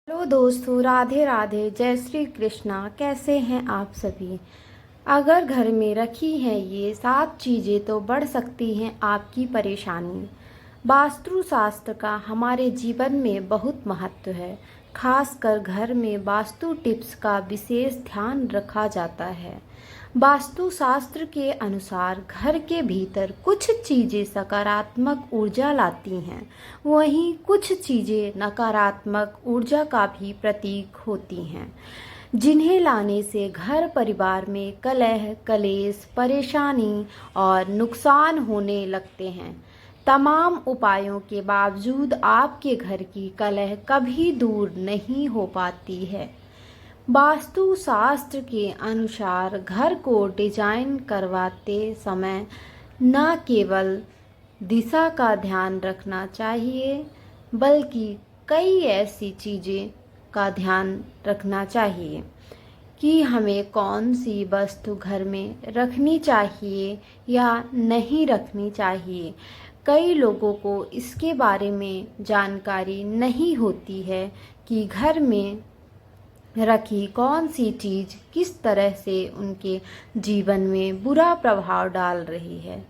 Hello दोस्तों, राधे राधे, जय श्री कृष्णा। कैसे हैं आप सभी। अगर घर में रखी हैं ये 7 चीज़ें तो बढ़ सकती हैं आपकी परेशानी। वास्तु शास्त्र का हमारे जीवन में बहुत महत्व है। खासकर घर में वास्तु टिप्स का विशेष ध्यान रखा जाता है। वास्तु शास्त्र के अनुसार घर के भीतर कुछ चीज़ें सकारात्मक ऊर्जा लाती हैं, वहीं कुछ चीज़ें नकारात्मक ऊर्जा का भी प्रतीक होती हैं, जिन्हें लाने से घर परिवार में कलह, कलेश, परेशानी और नुकसान होने लगते हैं। तमाम उपायों के बावजूद आपके घर की कलह कभी दूर नहीं हो पाती है। वास्तु शास्त्र के अनुसार घर को डिजाइन करवाते समय न केवल दिशा का ध्यान रखना चाहिए, बल्कि कई ऐसी चीज़ें का ध्यान रखना चाहिए कि हमें कौन सी वस्तु घर में रखनी चाहिए या नहीं रखनी चाहिए। कई लोगों को इसके बारे में जानकारी नहीं होती है कि घर में रखी कौन सी चीज़ किस तरह से उनके जीवन में बुरा प्रभाव डाल रही है।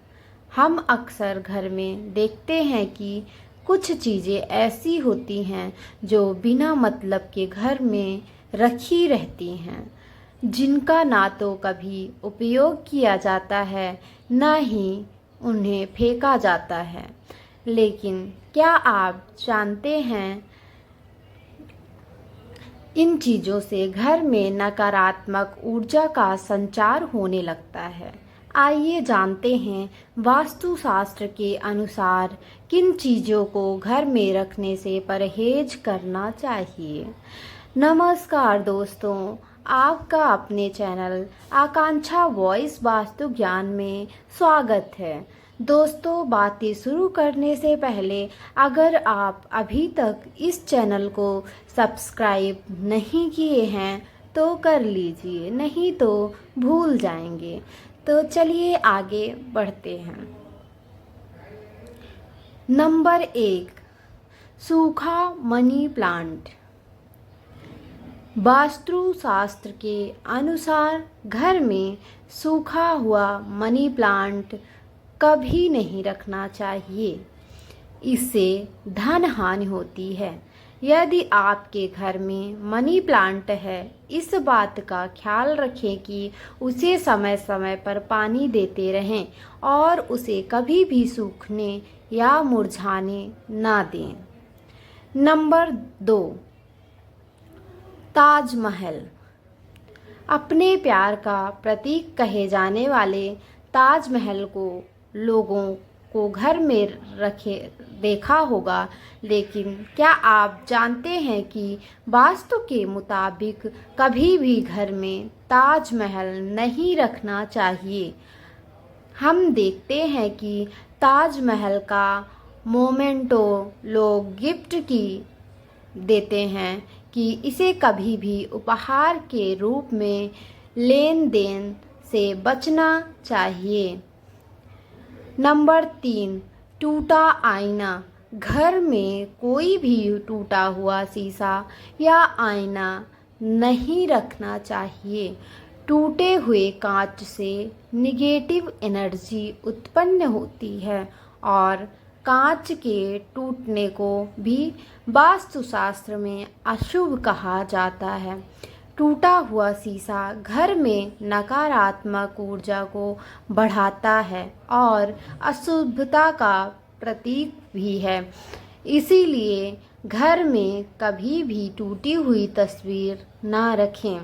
हम अक्सर घर में देखते हैं कि कुछ चीज़ें ऐसी होती हैं जो बिना मतलब के घर में रखी रहती हैं, जिनका ना तो कभी उपयोग किया जाता है, ना ही उन्हें फेंका जाता है। लेकिन क्या आप जानते हैं, इन चीज़ों से घर में नकारात्मक ऊर्जा का संचार होने लगता है। आइए जानते हैं वास्तुशास्त्र के अनुसार किन चीज़ों को घर में रखने से परहेज करना चाहिए। नमस्कार दोस्तों, आपका अपने चैनल आकांक्षा वॉइस वास्तु ज्ञान में स्वागत है। दोस्तों, बातें शुरू करने से पहले अगर आप अभी तक इस चैनल को सब्सक्राइब नहीं किए हैं तो कर लीजिए, नहीं तो भूल जाएंगे। तो चलिए आगे बढ़ते हैं। नंबर 1, सूखा मनी प्लांट। वास्तु शास्त्र के अनुसार घर में सूखा हुआ मनी प्लांट कभी नहीं रखना चाहिए। इससे धन हानि होती है। यदि आपके घर में मनी प्लांट है, इस बात का ख्याल रखें कि उसे समय समय पर पानी देते रहें और उसे कभी भी सूखने या मुरझाने ना दें। नंबर 2, ताजमहल। अपने प्यार का प्रतीक कहे जाने वाले ताजमहल को लोगों को घर में रखे देखा होगा, लेकिन क्या आप जानते हैं कि वास्तु के मुताबिक कभी भी घर में ताजमहल नहीं रखना चाहिए। हम देखते हैं कि ताजमहल का मोमेंटो लोग गिफ्ट की देते हैं कि इसे कभी भी उपहार के रूप में लेन देन से बचना चाहिए। नंबर 3, टूटा आईना। घर में कोई भी टूटा हुआ शीशा या आईना नहीं रखना चाहिए। टूटे हुए कांच से निगेटिव एनर्जी उत्पन्न होती है और कांच के टूटने को भी वास्तुशास्त्र में अशुभ कहा जाता है। टूटा हुआ शीशा घर में नकारात्मक ऊर्जा को बढ़ाता है और अशुभता का प्रतीक भी है। इसीलिए घर में कभी भी टूटी हुई तस्वीर ना रखें।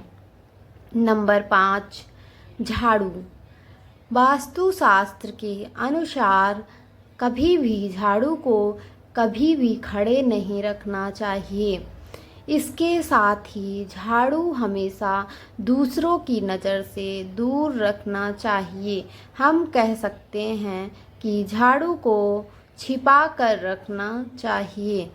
नंबर 5, झाड़ू। वास्तुशास्त्र के अनुसार कभी भी झाड़ू को कभी भी खड़े नहीं रखना चाहिए। इसके साथ ही झाड़ू हमेशा दूसरों की नज़र से दूर रखना चाहिए। हम कह सकते हैं कि झाड़ू को छिपा कर रखना चाहिए।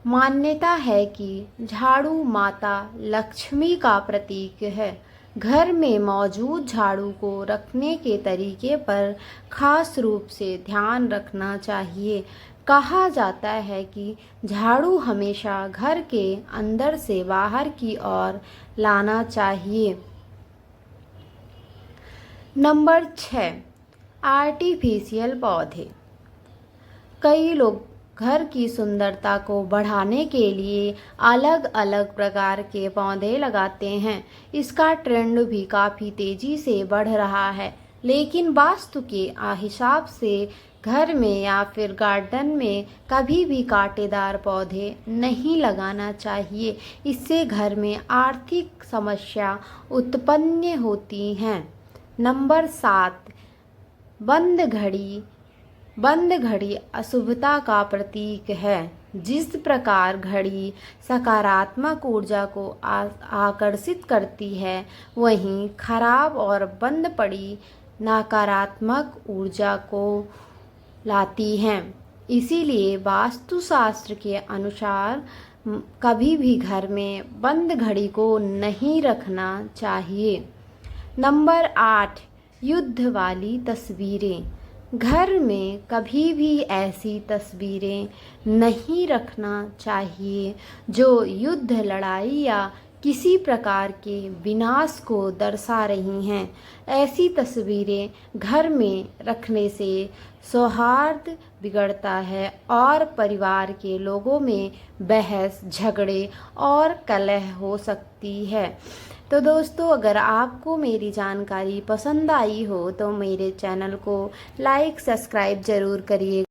मान्यता है कि झाड़ू माता लक्ष्मी का प्रतीक है। घर में मौजूद झाड़ू को रखने के तरीके पर खास रूप से ध्यान रखना चाहिए। कहा जाता है कि झाड़ू हमेशा घर के अंदर से बाहर की ओर लाना चाहिए। नंबर 6, आर्टिफिशियल पौधे। कई लोग घर की सुंदरता को बढ़ाने के लिए अलग अलग प्रकार के पौधे लगाते हैं। इसका ट्रेंड भी काफ़ी तेज़ी से बढ़ रहा है, लेकिन वास्तु के हिसाब से घर में या फिर गार्डन में कभी भी कांटेदार पौधे नहीं लगाना चाहिए। इससे घर में आर्थिक समस्या उत्पन्न होती हैं। नंबर 7, बंद घड़ी। बंद घड़ी अशुभता का प्रतीक है। जिस प्रकार घड़ी सकारात्मक ऊर्जा को आकर्षित करती है, वहीं खराब और बंद पड़ी नकारात्मक ऊर्जा को लाती हैं। इसीलिए वास्तुशास्त्र के अनुसार कभी भी घर में बंद घड़ी को नहीं रखना चाहिए। नंबर 8, युद्ध वाली तस्वीरें। घर में कभी भी ऐसी तस्वीरें नहीं रखना चाहिए जो युद्ध, लड़ाई या किसी प्रकार के विनाश को दर्शा रही हैं। ऐसी तस्वीरें घर में रखने से सौहार्द बिगड़ता है और परिवार के लोगों में बहस, झगड़े और कलह हो सकती है। तो दोस्तों, अगर आपको मेरी जानकारी पसंद आई हो तो मेरे चैनल को लाइक, सब्सक्राइब ज़रूर करिए।